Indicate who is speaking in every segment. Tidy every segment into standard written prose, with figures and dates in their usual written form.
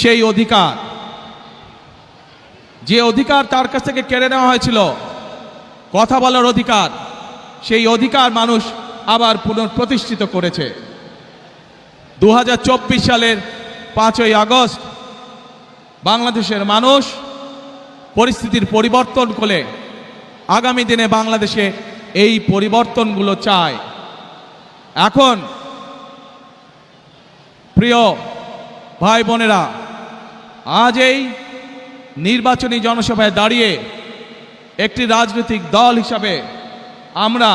Speaker 1: সেই অধিকার, যে অধিকার তার কাছ থেকে কেড়ে নেওয়া হয়েছিল, কথা বলার অধিকার, সেই অধিকার মানুষ আবার পুনঃপ্রতিষ্ঠিত করেছে। 2024 সালের 5ই আগস্ট বাংলাদেশের মানুষ পরিস্থিতির পরিবর্তন করে আগামী দিনে বাংলাদেশে এই পরিবর্তনগুলো চায়। এখন প্রিয় ভাই বোনেরা, আজ এই নির্বাচনী জনসভায় দাঁড়িয়ে একটি রাজনৈতিক দল হিসাবে আমরা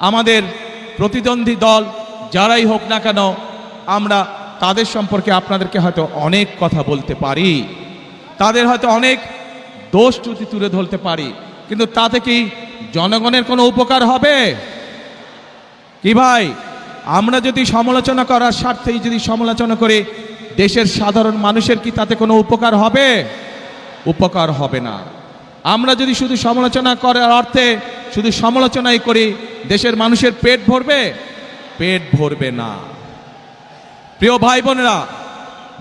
Speaker 1: আমাদের প্রতিদ্বন্দ্বী দল যারাই হোক না কেন, আমরা তাদের সম্পর্কে আপনাদেরকে হয়তো অনেক কথা বলতে পারি, তাদের হয়তো অনেক দোষ ত্রুটি তুলে ধরতে পারি, কিন্তু তাতে কি জনগণের কোনো উপকার হবে? কি ভাই, আমরা যদি সমালোচনা করার স্বার্থেই যদি সমালোচনা করি, দেশের সাধারণ মানুষের কি তাতে কোনো উপকার হবে? উপকার হবে না। আমরা যদি শুধু সমালোচনা করার অর্থে শুধু সমালোচনাই করি, দেশের মানুষের পেট ভরবে? পেট ভরবে না। প্রিয় ভাই বোনেরা,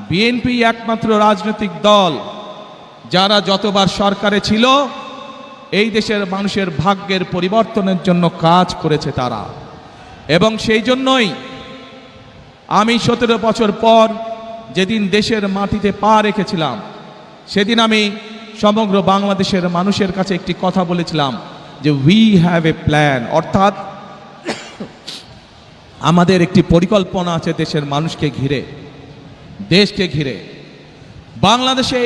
Speaker 1: বিএনপি একমাত্র রাজনৈতিক দল যারা যতবার সরকারে ছিল এই দেশের মানুষের ভাগ্যের পরিবর্তনের জন্য কাজ করেছে তারা। এবং সেই জন্যই আমি 17 বছর পর যেদিন দেশের মাটিতে পা রেখেছিলাম, সেদিন আমি সমগ্র বাংলাদেশের মানুষের কাছে একটি কথা বলেছিলাম যে উই হ্যাভ এ প্ল্যান, অর্থাৎ আমাদের একটি পরিকল্পনা আছে দেশের মানুষকে ঘিরে, দেশকে ঘিরে। বাংলাদেশে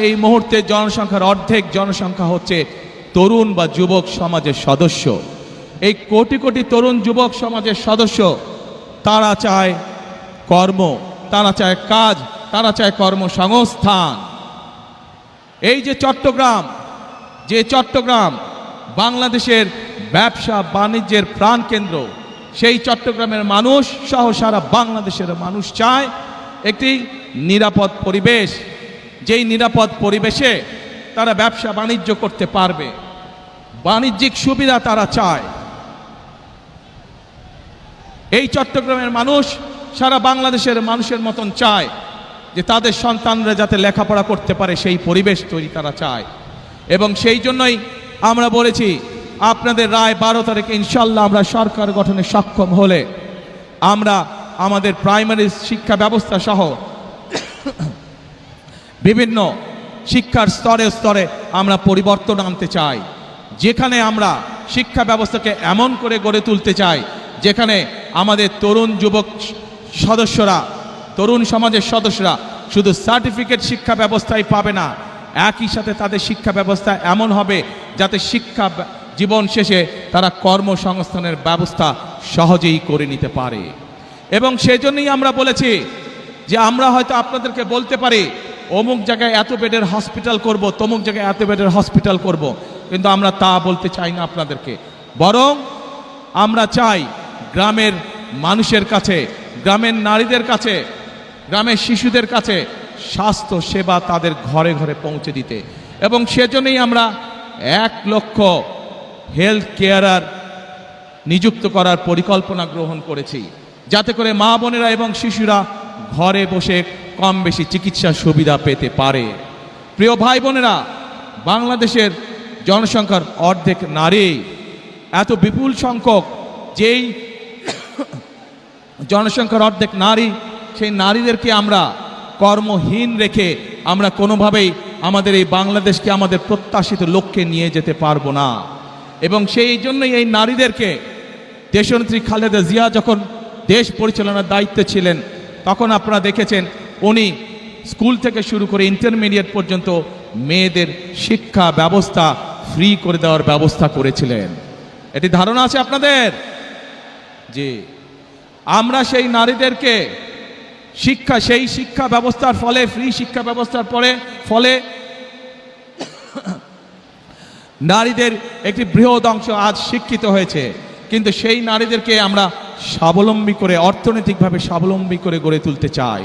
Speaker 1: এই মুহূর্তে জনসংখ্যার অর্ধেক জনসংখ্যা হচ্ছে তরুণ বা যুবক সমাজের সদস্য। এই কোটি কোটি তরুণ যুবক সমাজের সদস্য তারা চায় কর্ম, তারা চায় কাজ, তারা চায় কর্মসংস্থান। এই যে চট্টগ্রাম বাংলাদেশের ব্যবসা বাণিজ্যের প্রাণকেন্দ্র, সেই চট্টগ্রামের মানুষ সহ সারা বাংলাদেশের মানুষ চায় একটি নিরাপদ পরিবেশ, যেই নিরাপদ পরিবেশে তারা ব্যবসা বাণিজ্য করতে পারবে, বাণিজ্যিক সুবিধা তারা চায়। এই চট্টগ্রামের মানুষ সারা বাংলাদেশের মানুষের মতন চায় যে তাদের সন্তানরা যাতে লেখাপড়া করতে পারে, সেই পরিবেশ তৈরি তারা চায়। এবং সেই জন্যই আমরা বলেছি আপনাদের রায় 12 তারিখে ইনশাল্লাহ আমরা সরকার গঠনে সক্ষম হলে আমরা আমাদের প্রাইমারি শিক্ষা ব্যবস্থা সহ বিভিন্ন শিক্ষার স্তরে স্তরে আমরা পরিবর্তন আনতে চাই, যেখানে আমরা শিক্ষা ব্যবস্থাকে এমন করে গড়ে তুলতে চাই যেখানে আমাদের তরুণ যুবক সদস্যরা, তরুণ সমাজের সদস্যরা শুধু সার্টিফিকেট শিক্ষা ব্যবস্থাই পাবে না, একই সাথে তাদের শিক্ষা ব্যবস্থা এমন হবে যাতে শিক্ষা জীবন শেষে তারা কর্মসংস্থানের ব্যবস্থা সহজেই করে নিতে পারে। এবং সেজন্যই আমরা বলেছি যে আমরা হয়তো আপনাদেরকে বলতে পারি অমুক জায়গায় এত বেডের হসপিটাল করব, তমুক জায়গায় এত বেডের হসপিটাল করব, কিন্তু আমরা তা বলতে চাই না আপনাদেরকে। বরং আমরা চাই গ্রামের মানুষের কাছে, গ্রামের নারীদের কাছে, গ্রামের শিশুদের কাছে স্বাস্থ্য সেবা তাদের ঘরে ঘরে পৌঁছে দিতে। এবং সেজন্যই আমরা 1 লক্ষ হেলথ কেয়ারার নিযুক্ত করার পরিকল্পনা গ্রহণ করেছি, যাতে করে মা বোনেরা এবং শিশুরা ঘরে বসে কম বেশি চিকিৎসা সুবিধা পেতে পারে। প্রিয় ভাই বোনেরা, বাংলাদেশের জনসংখ্যার অর্ধেক নারী, এত বিপুল সংখ্যক যেই জনসংখ্যার অর্ধেক নারী, সেই নারীদেরকে আমরা কর্মহীন রেখে আমরা কোনোভাবেই আমাদের এই বাংলাদেশকে আমাদের প্রত্যাশিত লক্ষ্যে নিয়ে যেতে পারবো না। এবং সেই জন্যই এই নারীদেরকে দেশনেত্রী খালেদা জিয়া যখন দেশ পরিচালনার দায়িত্বে ছিলেন, তখন আপনারা দেখেছেন উনি স্কুল থেকে শুরু করে ইন্টারমিডিয়েট পর্যন্ত মেয়েদের শিক্ষা ব্যবস্থা ফ্রি করে দেওয়ার ব্যবস্থা করেছিলেন। এটি ধারণা আছে আপনাদের যে আমরা সেই নারীদেরকে সেই শিক্ষা ব্যবস্থার ফলে, ফ্রি শিক্ষা ব্যবস্থার ফলে নারীদের একটি বৃহৎ অংশ আজ শিক্ষিত হয়েছে, কিন্তু সেই নারীদেরকে আমরা স্বাবলম্বী করে, অর্থনৈতিকভাবে স্বাবলম্বী করে গড়ে তুলতে চাই।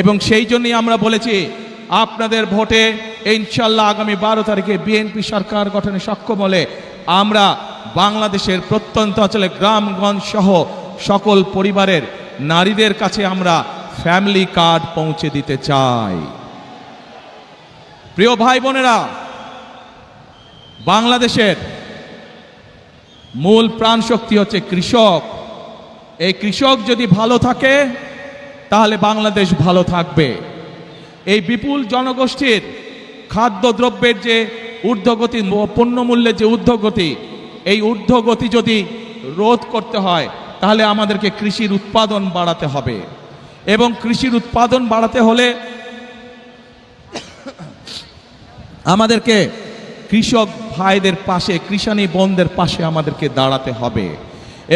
Speaker 1: এবং সেই জন্যই আমরা বলেছি আপনাদের ভোটে ইনশাল্লাহ আগামী 12 তারিখে বিএনপি সরকার গঠনে সক্ষম হলে আমরা বাংলাদেশের প্রত্যন্ত অঞ্চলে গ্রামগঞ্জ সহ সকল পরিবারের নারীদের কাছে আমরা ফ্যামিলি কার্ড পৌঁছে দিতে চাই। প্রিয় ভাই বোনেরা, বাংলাদেশের মূল প্রাণ শক্তি হচ্ছে কৃষক। এই কৃষক যদি ভালো থাকে তাহলে বাংলাদেশ ভালো থাকবে। এই বিপুল জনগোষ্ঠীর খাদ্যদ্রব্যের যে ঊর্ধ্বগতি, পণ্যমূল্যের যে ঊর্ধ্বগতি, এই ঊর্ধ্বগতি যদি রোধ করতে হয় তাহলে আমাদেরকে কৃষির উৎপাদন বাড়াতে হবে, এবং কৃষির উৎপাদন বাড়াতে হলে আমাদেরকে কৃষক ভাইদের পাশে, কৃষানী বোনদের পাশে আমাদেরকে দাঁড়াতে হবে।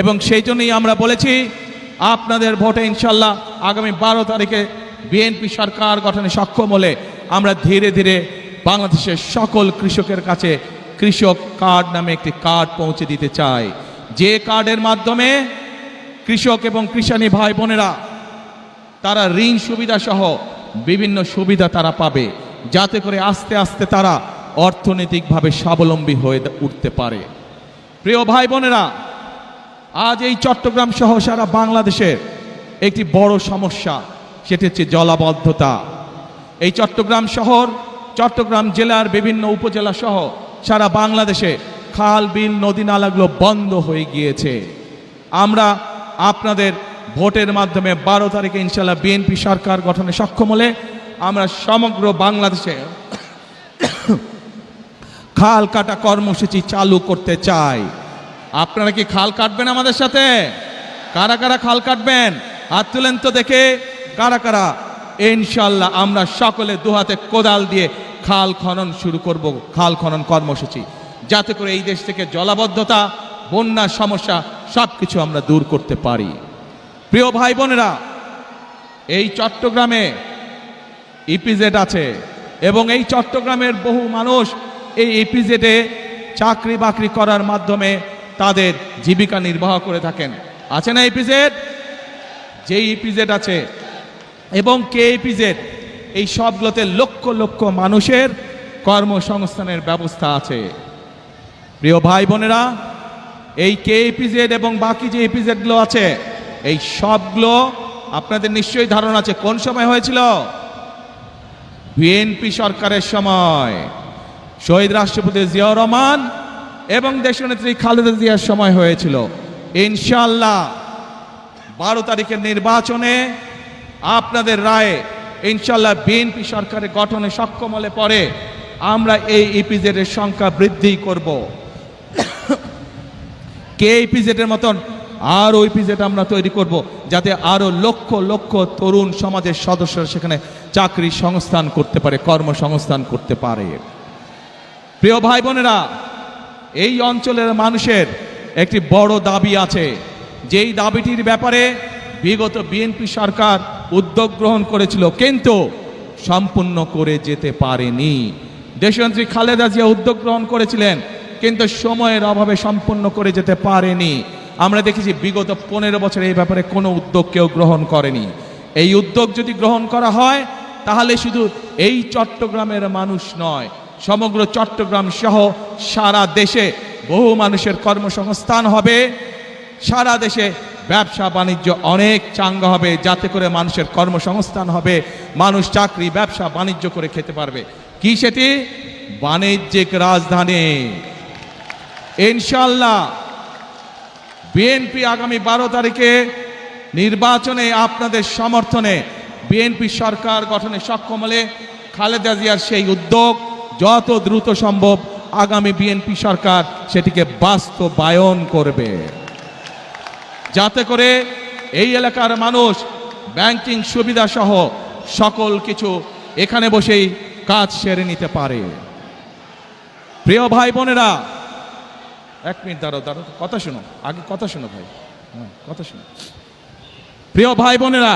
Speaker 1: এবং সেই জন্যই আমরা বলেছি আপনাদের ভোটে ইনশাল্লাহ আগামী 12 তারিখে বিএনপি সরকার গঠনে সক্ষম হলে আমরা ধীরে ধীরে বাংলাদেশের সকল কৃষকের কাছে কৃষক কার্ড নামে একটি কার্ড পৌঁছে দিতে চাই, যে কার্ডের মাধ্যমে কৃষক এবং কৃষানী ভাই বোনেরা তারা ঋণ সুবিধা সহ বিভিন্ন সুবিধা তারা পাবে, যাতে করে আস্তে আস্তে তারা অর্থনৈতিকভাবে স্বাবলম্বী হয়ে উঠতে পারে। প্রিয় ভাই বোনেরা, আজ এই চট্টগ্রাম সহ সারা বাংলাদেশের একটি বড় সমস্যা, সেটি হচ্ছে জলাবদ্ধতা। এই চট্টগ্রাম শহর, চট্টগ্রাম জেলার বিভিন্ন উপজেলা সহ সারা বাংলাদেশে খাল, বিল, নদী নালাগুলো বন্ধ হয়ে গিয়েছে। আমরা আপনাদের ভোটের মাধ্যমে 12 তারিখে ইনশাল্লাহ বিএনপি সরকার গঠনে সক্ষম হলে আমরা সমগ্র বাংলাদেশে খাল কাটা কর্মসূচি চালু করতে চাই। আপনারা কি খাল কাটবেন আমাদের সাথে? কারা কারা খাল কাটবেন হাত তুলেন তো দেখে, কারা কারা? ইনশাল্লাহ আমরা সকলে দুহাতে কোদাল দিয়ে খাল খনন শুরু করব, খাল খনন কর্মসূচি, যাতে করে এই দেশ থেকে জলাবদ্ধতা, বন্যার সমস্যা সবকিছু আমরা দূর করতে পারি। প্রিয় ভাই বোনেরা, এই চট্টগ্রামে ইপিজেড আছে এবং এই চট্টগ্রামের বহু মানুষ এই ইপিজেডে চাকরি বাকরি করার মাধ্যমে তাদের জীবিকা নির্বাহ করে থাকেন। আছে না ইপিজেড? যে ইপিজেড আছে এবং কে ইপিজেড, এই সবগুলোতে লক্ষ লক্ষ মানুষের কর্মসংস্থানের ব্যবস্থা আছে। প্রিয় ভাই বোনেরা, এই কে ইপিজেড এবং বাকি যে ইপিজেডগুলো আছে, এই সবগুলো আপনাদের নিশ্চয়ই ধারণা আছে কোন সময় হয়েছিল? বিএনপি সরকারের সময়, শহীদ রাষ্ট্রপতি জিয়াউর রহমান এবং দেশনেত্রী খালেদা জিয়ার সময় হয়েছিল। ইনশাআল্লাহ 12 তারিখের নির্বাচনে আপনাদের রায়ে ইনশাআল্লাহ বিএনপি সরকারের গঠনে সক্ষম হলে পরে আমরা এই ইপিজেডের সংখ্যা বৃদ্ধি করব। কে ইপিজেডের মতন আরও ইপিজেড আমরা তৈরি করব, যাতে আরও লক্ষ লক্ষ তরুণ সমাজের সদস্যরা সেখানে চাকরি সংস্থান করতে পারে, কর্মসংস্থান করতে পারে। প্রিয় ভাই বোনেরা, এই অঞ্চলের মানুষের একটি বড় দাবি আছে, যেই দাবিটির ব্যাপারে বিগত বিএনপি সরকার উদ্যোগ গ্রহণ করেছিল কিন্তু সম্পূর্ণ করে যেতে পারেনি। দেশনেত্রী খালেদা জিয়া উদ্যোগ গ্রহণ করেছিলেন কিন্তু সময়ের অভাবে সম্পূর্ণ করে যেতে পারেনি। আমরা দেখেছি বিগত 15 বছর এই ব্যাপারে কোনো উদ্যোগ কেউ গ্রহণ করেনি। এই উদ্যোগ যদি গ্রহণ করা হয় তাহলে শুধু এই চট্টগ্রামের মানুষ নয়, সমগ্র চট্টগ্রাম সহ সারা দেশে বহু মানুষের কর্মসংস্থান হবে, সারা দেশে ব্যবসা বাণিজ্য অনেক চাঙ্গা হবে, যাতে করে মানুষের কর্মসংস্থান হবে, মানুষ চাকরি ব্যবসা বাণিজ্য করে খেতে পারবে। কি সেটি? বাণিজ্যিক রাজধানী। ইনশাআল্লাহ বিএনপি আগামী 12 তারিখে নির্বাচনে আপনাদের সমর্থনে বিএনপি সরকার গঠনে সক্ষম হলে খালেদা জিয়ার সেই উদ্যোগ যত দ্রুত সম্ভব আগামী বিএনপি সরকার সেটিকে বাস্তবায়ন করবে, যাতে করে এই এলাকার মানুষ ব্যাংকিং সুবিধা সহ সকল কিছু এখানে বসেই কাজ সেরে নিতে পারে। প্রিয় ভাই বোনেরা, এক মিনিট দাঁড়াও, কথা শোনো, আগে কথা শোনো ভাই, কথা শোনো। প্রিয় ভাই বোনেরা,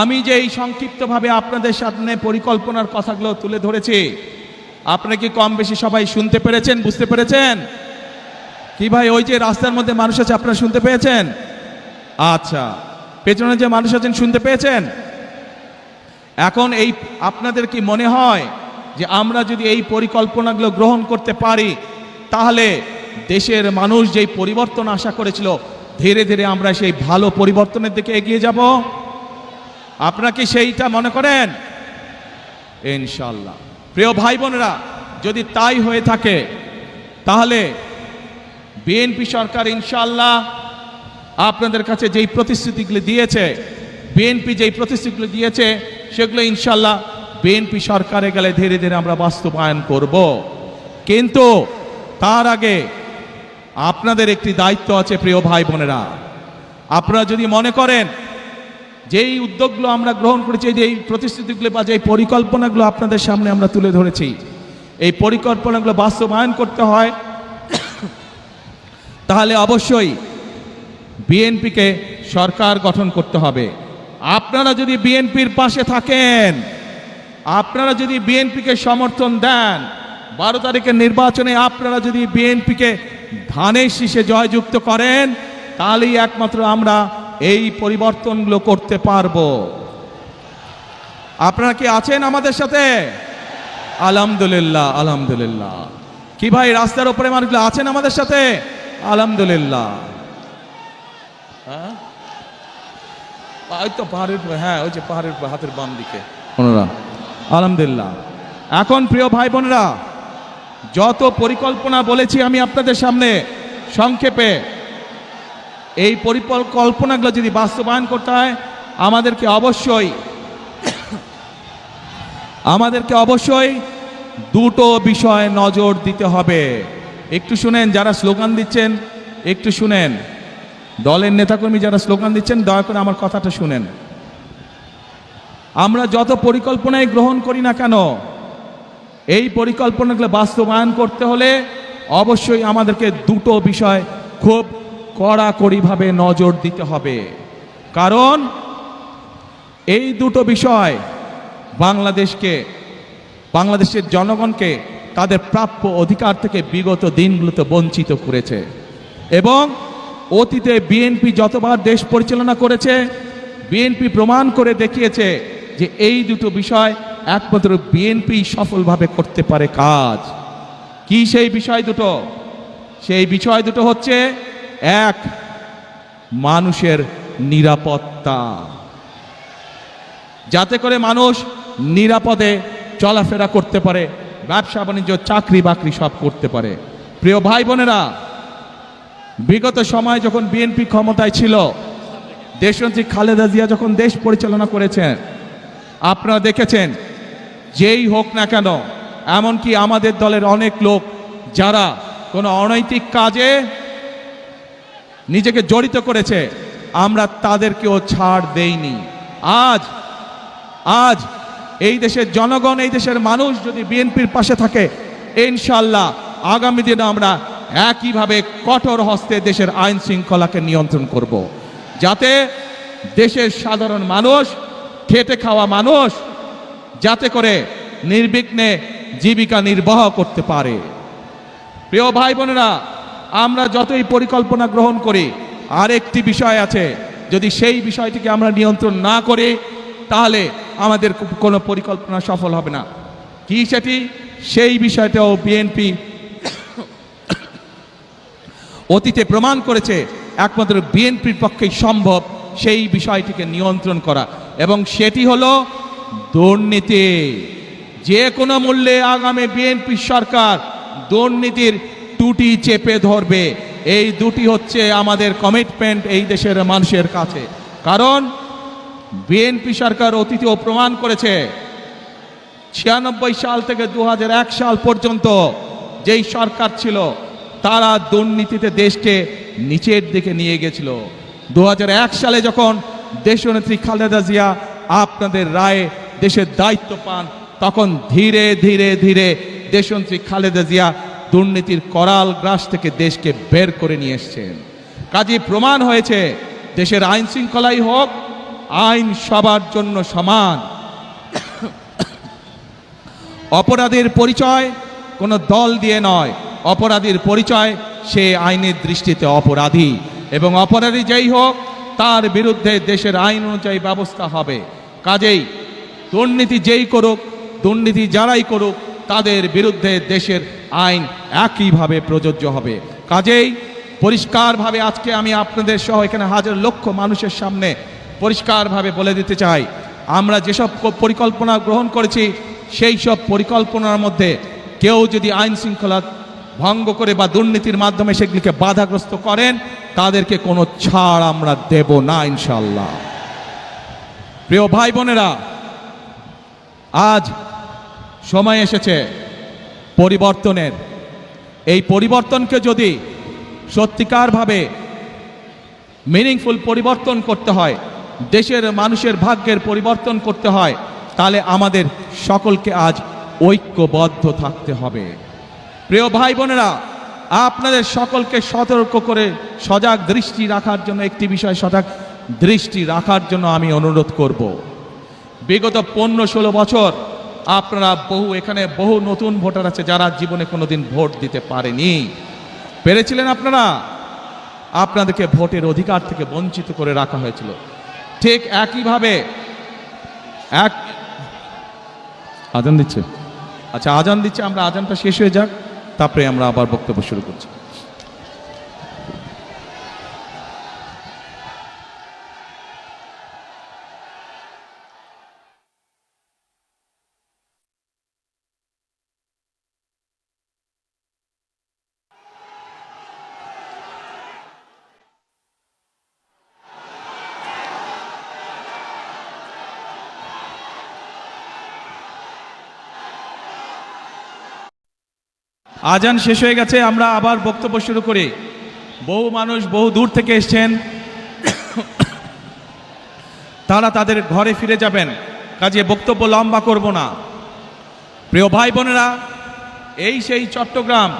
Speaker 1: আমি যে এই সংক্ষিপ্তভাবে আপনাদের সামনে পরিকল্পনার কথাগুলো তুলে ধরেছি, আপনারা কি কম বেশি সবাই শুনতে পেরেছেন, বুঝতে পেরেছেন? কি ভাই, ওই যে রাস্তার মধ্যে মানুষ আছে আপনারা শুনতে পেয়েছেন? আচ্ছা, পেছনে যে মানুষ আছেন শুনতে পেয়েছেন? এখন এই আপনাদের কি মনে হয় যে আমরা যদি এই পরিকল্পনাগুলো গ্রহণ করতে পারি তাহলে দেশের মানুষ যেই পরিবর্তন আশা করেছিল ধীরে ধীরে আমরা সেই ভালো পরিবর্তনের দিকে এগিয়ে যাব? আপনারা কি সেইটা মনে করেন? ইনশাআল্লাহ। প্রিয় ভাই বোনেরা, যদি তাই হয়ে থাকে তাহলে বিএনপি সরকার ইনশাআল্লাহ আপনাদের কাছে যেই প্রতিশ্রুতিগুলি দিয়েছে, বিএনপি যেই প্রতিশ্রুতিগুলি দিয়েছে সেগুলো ইনশাআল্লাহ বিএনপি সরকারে গেলে ধীরে ধীরে আমরা বাস্তবায়ন করব। কিন্তু তার আগে আপনাদের একটি দায়িত্ব আছে প্রিয় ভাই বোনেরা। আপনারা যদি মনে করেন যেই উদ্যোগগুলো আমরা গ্রহণ করেছি, যেই প্রতিশ্রুতিগুলো বা যেই পরিকল্পনাগুলো আপনাদের সামনে আমরা তুলে ধরেছি, এই পরিকল্পনাগুলো বাস্তবায়ন করতে হয়, তাহলে অবশ্যই বিএনপিকে সরকার গঠন করতে হবে। আপনারা যদি বিএনপির পাশে থাকেন, আপনারা যদি বিএনপিকে সমর্থন দেন, 12 তারিখের নির্বাচনে আপনারা যদি বিএনপিকে ধানের শীষে জয়যুক্ত করেন, তাহলেই একমাত্র আমরা এই পরিবর্তনগুলো করতে পারবো। আপনারা কি আছেন আমাদের সাথে? আলহামদুলিল্লাহ, আলহামদুলিল্লাহ। কি ভাই, রাস্তার উপরে মানুষগুলো আছেন আমাদের সাথে? আলহামদুলিল্লাহ। হ্যাঁ, ওই তো পাহাড়ের, হ্যাঁ ওই যে পাহাড়ের হাতের বাম দিকে ওনারা। আলহামদুলিল্লাহ। এখন প্রিয় ভাই বোনেরা, যত পরিকল্পনা বলেছি আমি আপনাদের সামনে সংক্ষেপে, এই পরিকল্পনাগুলো যদি বাস্তবায়ন করতে হয় আমাদেরকে অবশ্যই দুটো বিষয়ে নজর দিতে হবে। একটু শুনেন, যারা স্লোগান দিচ্ছেন একটু শুনেন, দলের নেতাকর্মী যারা স্লোগান দিচ্ছেন দয়া করে আমার কথাটা শুনেন। আমরা যত পরিকল্পনাই গ্রহণ করি না কেন, এই পরিকল্পনাগুলো বাস্তবায়ন করতে হলে অবশ্যই আমাদেরকে দুটো বিষয় খুব কড়াকড়িভাবে নজর দিতে হবে। কারণ এই দুটো বিষয় বাংলাদেশের জনগণকে তাদের প্রাপ্য অধিকার থেকে বিগত দিনগুলোতে বঞ্চিত করেছে। এবং অতীতে বিএনপি যতবার দেশ পরিচালনা করেছে, বিএনপি প্রমাণ করে দেখিয়েছে যে এই দুটো বিষয় একমাত্র বিএনপি সফলভাবে করতে পারে কাজ। কি সেই বিষয় দুটো? সেই বিষয় দুটো হচ্ছে, এক, মানুষের নিরাপত্তা, যাতে করে মানুষ নিরাপদে চলাফেরা করতে পারে, ব্যবসা বাণিজ্য, চাকরি বাকরি সব করতে পারে। প্রিয় ভাই বোনেরা, বিগত সময় যখন বিএনপি ক্ষমতায় ছিল, দেশনেত্রী খালেদা জিয়া যখন দেশ পরিচালনা করেছেন, আপনারা দেখেছেন যেই হোক না কেন, এমনকি আমাদের দলের অনেক লোক যারা কোনো অনৈতিক কাজে নিজেকে জড়িত করেছে, আমরা তাদেরকেও ছাড় দেইনি। আজ এই দেশের জনগণ, এই দেশের মানুষ যদি বিএনপির পাশে থাকে, ইনশাআল্লাহ আগামী দিনে আমরা একইভাবে কঠোর হস্তে দেশের আইন শৃঙ্খলাকে নিয়ন্ত্রণ করব, যাতে দেশের সাধারণ মানুষ, খেটে খাওয়া মানুষ যাতে করে নির্বিঘ্নে জীবিকা নির্বাহ করতে পারে। প্রিয় ভাই বোনেরা, আমরা যতই পরিকল্পনা গ্রহণ করি, আরেকটি বিষয় আছে, যদি সেই বিষয়টিকে আমরা নিয়ন্ত্রণ না করি তাহলে আমাদের কোনো পরিকল্পনা সফল হবে না। কি সেটি? সেই বিষয়টাও বিএনপি অতীতে প্রমাণ করেছে একমাত্র বিএনপির পক্ষেই সম্ভব সেই বিষয়টিকে নিয়ন্ত্রণ করা, এবং সেটি হলো দুর্নীতি। যে কোনো মূল্যে আগামী বিএনপি সরকার দুর্নীতির টুটি চেপে ধরবে। এই দুটি হচ্ছে আমাদের কমিটমেন্ট এই দেশের মানুষের কাছে। কারণ বিএনপি সরকার অতীতেও প্রমাণ করেছে, 96 সাল থেকে 2001 সাল পর্যন্ত যেই সরকার ছিল, তারা দুর্নীতিতে দেশকে নিচের দিকে নিয়ে গেছিল। 2001 সালে যখন দেশনেত্রী খালেদা জিয়া আপনাদের রায়ে দেশের দায়িত্ব পান, তখন ধীরে ধীরে ধীরে দেশনেত্রী খালেদা জিয়া দুর্নীতির করাল গ্রাস থেকে দেশকে বের করে নিয়ে এসেছেন। কাজে প্রমাণ হয়েছে, দেশের আইন শৃঙ্খলাই হোক, আইন সবার জন্য সমান। অপরাধীর পরিচয় কোনো দল দিয়ে নয়, অপরাধীর পরিচয় সে আইনের দৃষ্টিতে অপরাধী, এবং অপরাধী যেই হোক তার বিরুদ্ধে দেশের আইন অনুযায়ী ব্যবস্থা হবে। কাজেই দুর্নীতি যেই করুক, দুর্নীতি যারাই করুক, তাদের বিরুদ্ধে দেশের আইন একইভাবে প্রযোজ্য হবে। কাজেই পরিষ্কারভাবে আজকে আমি আপনাদের সহ এখানে হাজার লক্ষ মানুষের সামনে পরিষ্কারভাবে বলে দিতে চাই, আমরা যেসব পরিকল্পনা গ্রহণ করেছি সেই সব পরিকল্পনার মধ্যে কেউ যদি আইন শৃঙ্খলা ভঙ্গ করে বা দুর্নীতির মাধ্যমে সেগুলিকে বাধাগ্রস্ত করেন, তাদেরকে কোনো ছাড় আমরা দেব না ইনশাআল্লাহ। প্রিয় ভাই বোনেরা, আজ সময় এসেছে পরিবর্তনের। এই পরিবর্তনকে যদি সত্যিকারভাবে মিনিংফুল পরিবর্তন করতে হয়, দেশের মানুষের ভাগ্যের পরিবর্তন করতে হয়, তাহলে আমাদের সকলকে আজ ঐক্যবদ্ধ থাকতে হবে। প্রিয় ভাই বোনেরা, আপনাদের সকলকে সতর্ক করে সজাগ দৃষ্টি রাখার জন্য, একটি বিষয় সজাগ দৃষ্টি রাখার জন্য আমি অনুরোধ করব। বিগত 15-16 বছর আপনারা এখানে বহু নতুন ভোটার আছে যারা জীবনে কোনোদিন ভোট দিতে পারেনি। পেরেছিলেন আপনারা? আপনাদেরকে ভোটের অধিকার থেকে বঞ্চিত করে রাখা হয়েছিল। ঠিক একইভাবে আজান দিচ্ছে, আচ্ছা আজান দিচ্ছে, আমরা আজানটা শেষ হয়ে যাক, তারপরে আমরা আবার বক্তব্য শুরু করছি। আজান শেষ হয়ে গেছে, আমরা আবার বক্তব্য শুরু করি। বহু মানুষ বহু দূর থেকে এসছেন, তারা তাদের ঘরে ফিরে যাবেন, কাজে বক্তব্য লম্বা করব না। প্রিয় ভাই বোনেরা, এই সেই চট্টগ্রাম,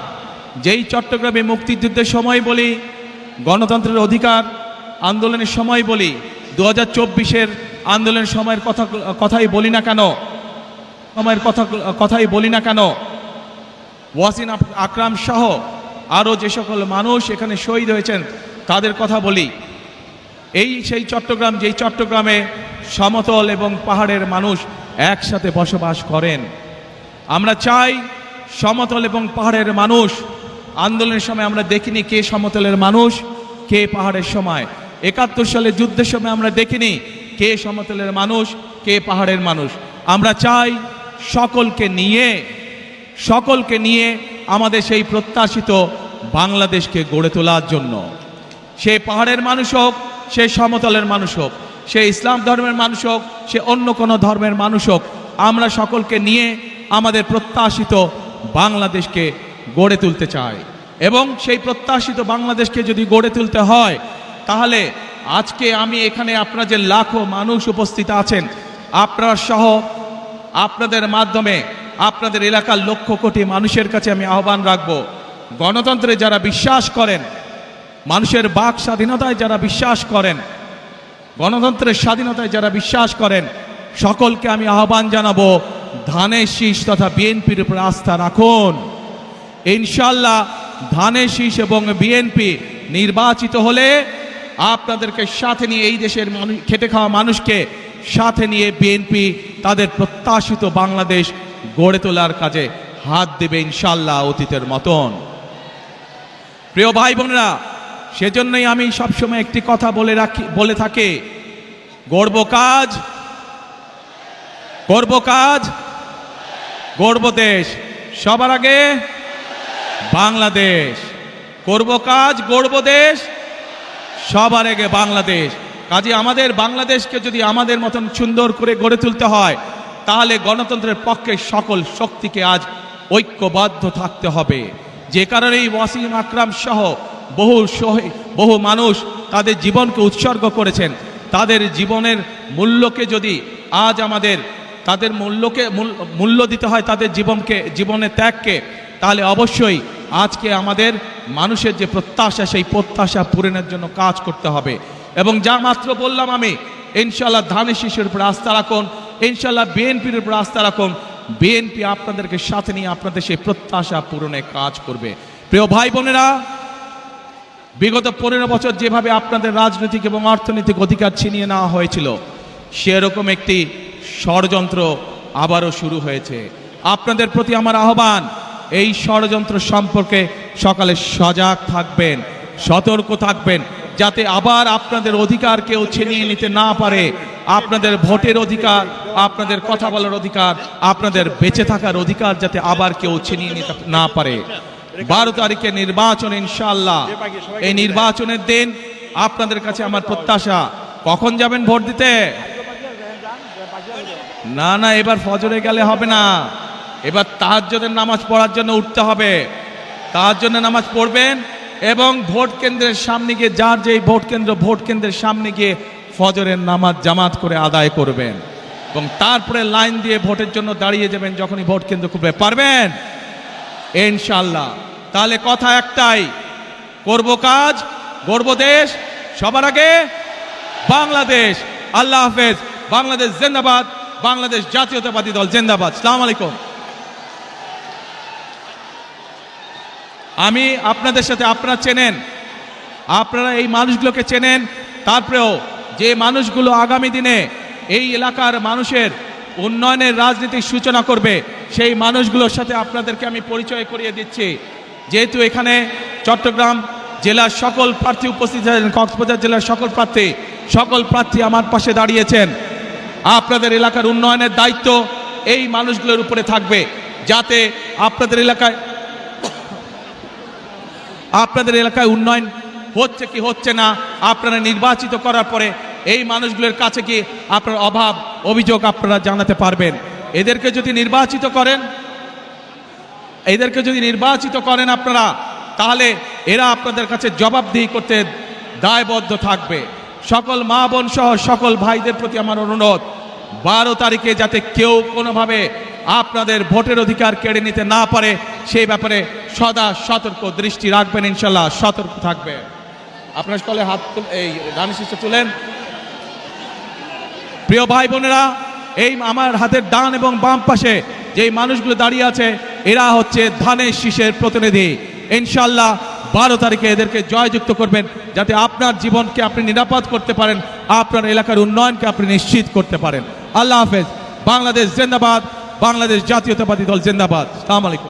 Speaker 1: যেই চট্টগ্রামে মুক্তিযুদ্ধের সময় বলি, গণতন্ত্রের অধিকার আন্দোলনের সময় বলি, 2024-এর আন্দোলনের সময়ের কথাই বলি না কেন, কথাই বলি না কেন, ওয়াসিম আকরাম সহ আরও যে সকল মানুষ এখানে শহীদ হয়েছেন তাদের কথা বলি। এই সেই চট্টগ্রাম, যেই চট্টগ্রামে সমতল এবং পাহাড়ের মানুষ একসাথে বসবাস করেন। আমরা চাই সমতল এবং পাহাড়ের মানুষ, আন্দোলনের সময় আমরা দেখিনি কে সমতলের মানুষ কে পাহাড়ের সময়, 71 সালে যুদ্ধের সময় আমরা দেখিনি কে সমতলের মানুষ কে পাহাড়ের মানুষ। আমরা চাই সকলকে নিয়ে আমাদের সেই প্রত্যাশিত বাংলাদেশকে গড়ে তোলার জন্য। সে পাহাড়ের মানুষ হোক, সে সমতলের মানুষ হোক, সে ইসলাম ধর্মের মানুষ হোক, সে অন্য কোনো ধর্মের মানুষ হোক, আমরা সকলকে নিয়ে আমাদের প্রত্যাশিত বাংলাদেশকে গড়ে তুলতে চাই। এবং সেই প্রত্যাশিত বাংলাদেশকে যদি গড়ে তুলতে হয়, তাহলে আজকে আমি এখানে আপনারা যে লাখো মানুষ উপস্থিত আছেন, আপনারা সহ আপনাদের মাধ্যমে আপনাদের এলাকার লক্ষ কোটি মানুষের কাছে আমি আহ্বান রাখব, গণতন্ত্রে যারা বিশ্বাস করেন, মানুষের বাক স্বাধীনতায় যারা বিশ্বাস করেন, গণতন্ত্রের স্বাধীনতায় যারা বিশ্বাস করেন, সকলকে আমি আহ্বান জানাবো, ধানের শীষ তথা বিএনপির উপর আস্থা রাখুন। ইনশাআল্লাহ ধানের শীষ এবং বিএনপি নির্বাচিত হলে আপনাদেরকে সাথে নিয়ে, এই দেশের খেটে খাওয়া মানুষকে সাথে নিয়ে বিএনপি তাদের প্রত্যাশিত বাংলাদেশ গড়ে তোলার কাজে হাত দেবে ইনশাআল্লাহ, অতীতের মতন। প্রিয় ভাই বোনেরা, সেজন্যই আমি সবসময় একটি কথা বলে থাকি, গড়ব কাজ, গড়ব দেশ, সবার আগে বাংলাদেশ। করব কাজ, গড়ব দেশ, সবার আগে বাংলাদেশ। কাজে আমাদের বাংলাদেশকে যদি আমাদের মতন সুন্দর করে গড়ে তুলতে হয়, তাহলে গণতন্ত্রের পক্ষে সকল শক্তিকে আজ ঐক্যবদ্ধ থাকতে হবে। যে কারণেই ওয়াসিম আকরাম সহ বহু মানুষ তাদের জীবনকে উৎসর্গ করেছেন। তাদের জীবনের মূল্যকে যদি আজ আমাদের তাদের মূল্য দিতে হয়, তাদের জীবনের ত্যাগকে, তাহলে অবশ্যই আজকে আমাদের মানুষের যে প্রত্যাশা, সেই প্রত্যাশা পূরণের জন্য কাজ করতে হবে। এবং যা মাত্র বললাম আমি, ইনশাআল্লাহ ধানের শীষের উপর আস্থা রাখুন, ইনশাআল্লাহ বিএনপির উপর আস্থা রাখুন। বিএনপি আপনাদেরকে সাথে নিয়ে আপনাদের সেই প্রত্যাশা পূরণে কাজ করবে। প্রিয় ভাই বোনেরা, বিগত 15 বছর যেভাবে আপনাদের রাজনৈতিক এবং অর্থনৈতিক অধিকার ছিনিয়ে নেওয়া হয়েছিল, সেরকম একটি ষড়যন্ত্র আবারও শুরু হয়েছে। আপনাদের প্রতি আমার আহ্বান, এই ষড়যন্ত্র সম্পর্কে সকালে সজাগ থাকবেন, সতর্ক থাকবেন, যাতে আবার আপনাদের অধিকার কেউ ছিনিয়ে নিতে না পারে। আপনাদের ভোটের অধিকার, আপনাদের কথা বলার অধিকার, আপনাদের বেঁচে থাকার অধিকার যাতে আবার কেউ ছিনিয়ে নিতে না পারে। 12 তারিখে নির্বাচন, ইনশাআল্লাহ এই নির্বাচনের দিন আপনাদের কাছে আমার প্রত্যাশা, কখন যাবেন ভোট দিতে? না না, এবার ফজরে গেলে হবে না, এবার তাহাজ্জুদের নামাজ পড়ার জন্য উঠতে হবে। তাহাজ্জুদের নামাজ পড়বেন এবং ভোট কেন্দ্রের সামনে গিয়ে, যার যেই ভোট কেন্দ্রের সামনে গিয়ে ফজরের নামাজ জামাত করে আদায় করবেন এবং তারপরে লাইন দিয়ে ভোটের জন্য দাঁড়িয়ে যাবেন যখনই ভোট কেন্দ্র খুলবে। পারবেন ইনশাআল্লাহ? তাহলে কথা একটাই, করব কাজ, গড়ব দেশ, সবার আগে বাংলাদেশ। আল্লাহ হাফেজ। বাংলাদেশ জিন্দাবাদ, বাংলাদেশ জাতীয়তাবাদী দল জিন্দাবাদ। আসসালামু আলাইকুম। আমি আপনাদের সাথে, আপনারা চেনেন, আপনারা এই মানুষগুলোকে চেনেন, তারপরেও যে মানুষগুলো আগামী দিনে এই এলাকার মানুষের উন্নয়নের রাজনীতির সূচনা করবে, সেই মানুষগুলোর সাথে আপনাদেরকে আমি পরিচয় করিয়ে দিচ্ছি। যেহেতু এখানে চট্টগ্রাম জেলার সকল প্রার্থী উপস্থিত আছেন, কক্সবাজার জেলার সকল প্রার্থী আমার পাশে দাঁড়িয়েছেন। আপনাদের এলাকার উন্নয়নের দায়িত্ব এই মানুষগুলোর উপরে থাকবে, যাতে আপনাদের এলাকায় উন্নয়ন হচ্ছে কি হচ্ছে না আপনারা নির্বাচিত করার পরে এই মানুষগুলোর কাছে কি আপনার অভাব অভিযোগ আপনারা জানাতে পারবেন। এদেরকে যদি নির্বাচিত করেন আপনারা, তাহলে এরা আপনাদের কাছে জবাবদিহি করতে দায়বদ্ধ থাকবে। সকল মা বোন সহ সকল ভাইদের প্রতি আমার অনুরোধ, 12 তারিখে যাতে কেউ কোনোভাবে আপনাদের ভোটের অধিকার কেড়ে নিতে না পারে, সেই ব্যাপারে সদা সতর্ক দৃষ্টি রাখবেন। ইনশাল্লাহ সতর্ক থাকবে। আপনার সকলে হাত এই ডান শীর্ষে তুলেন। প্রিয় ভাই বোনেরা, এই আমার হাতের ডান এবং বাম পাশে যেই মানুষগুলো দাঁড়িয়ে আছে, এরা হচ্ছে ধানের শীষের প্রতিনিধি। ইনশাল্লাহ 12 তারিখে এদেরকে জয়যুক্ত করবেন, যাতে আপনার জীবনকে আপনি নিরাপদ করতে পারেন, আপনার এলাকার উন্নয়নকে আপনি নিশ্চিত করতে পারেন। আল্লাহ হাফেজ। বাংলাদেশ জিন্দাবাদ, বাংলাদেশ জাতীয়তাবাদী দল জিন্দাবাদ। আসসালামু আলাইকুম।